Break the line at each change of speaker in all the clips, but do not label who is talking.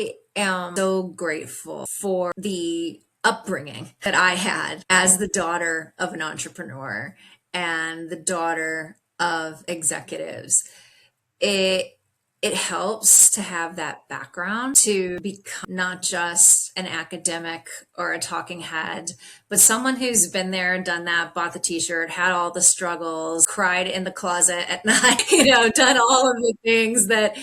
I am so grateful for the upbringing that I had as the daughter of an entrepreneur and the daughter of executives. It it helps to have that background to become not just an academic or a talking head, but someone who's been there, done that, bought the t-shirt, had all the struggles, cried in the closet at night, done all of the things that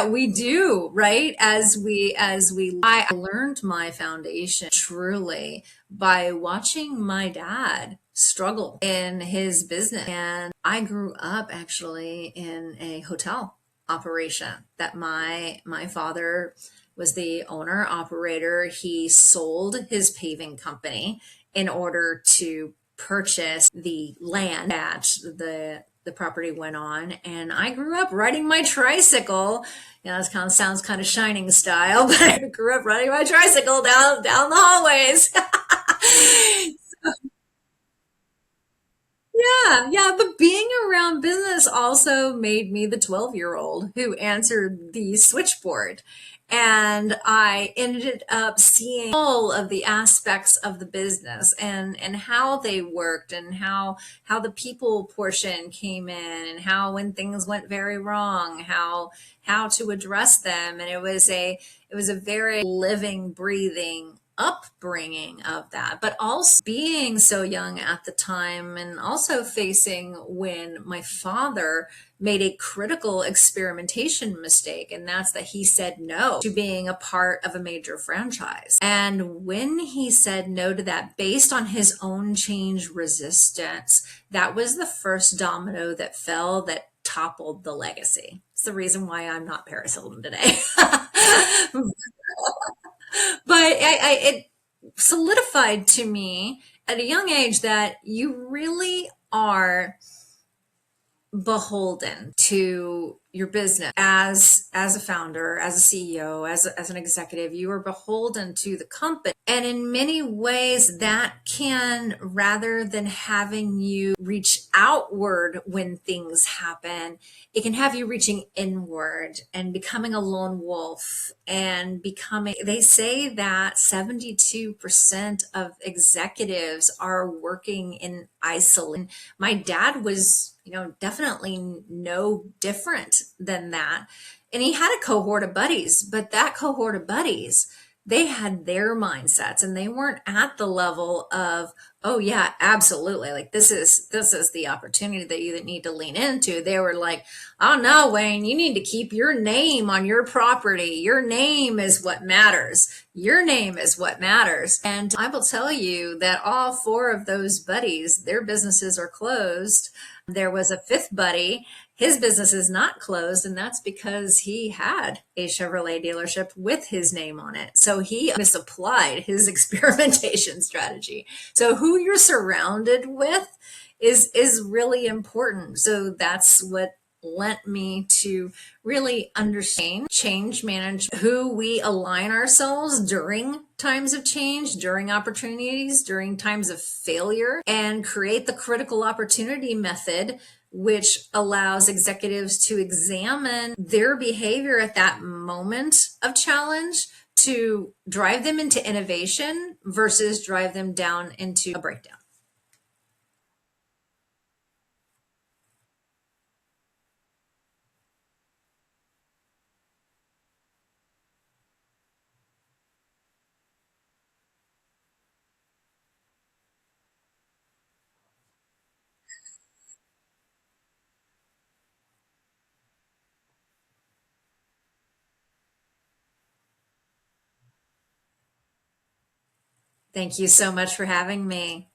we do, right? I learned my foundation truly by watching my dad struggle in his business. And I grew up actually in a hotel operation that my father was the owner operator. He sold his paving company in order to purchase the land that the property went on. And I grew up riding my tricycle. It kind of sounds kind of Shining style, but I grew up riding my tricycle down the hallways. Yeah, but being around business also made me the 12-year-old who answered the switchboard. And I ended up seeing all of the aspects of the business and how they worked and how the people portion came in and how when things went very wrong, how to address them. And it was a very living, breathing upbringing of that, but also being so young at the time and also facing when my father made a critical experimentation mistake, and that's that he said no to being a part of a major franchise. And when he said no to that based on his own change resistance, that was the first domino that fell that toppled the legacy. It's the reason why I'm not Paris Hilton today. But it solidified to me at a young age that you really are beholden to your business as a founder, as a CEO, as an executive. You are beholden to the company, and in many ways that can, rather than having you reach outward when things happen, it can have you reaching inward and becoming a lone wolf and becoming, they say that 72% of executives are working in isolation. My dad was, definitely no different than that. And he had a cohort of buddies, but that cohort of buddies, they had their mindsets and they weren't at the level of, oh yeah, absolutely. Like this is the opportunity that you need to lean into. They were like, oh no, Wayne, you need to keep your name on your property. Your name is what matters. Your name is what matters. And I will tell you that all four of those buddies, their businesses are closed. There was a fifth buddy. His business is not closed, and that's because he had a Chevrolet dealership with his name on it. So he misapplied his experimentation strategy. So who you're surrounded with is really important. So that's what lent me to really understand change manage, who we align ourselves during times of change, during opportunities, during times of failure, and create the critical opportunity method, which allows executives to examine their behavior at that moment of challenge to drive them into innovation versus drive them down into a breakdown. Thank you so much for having me.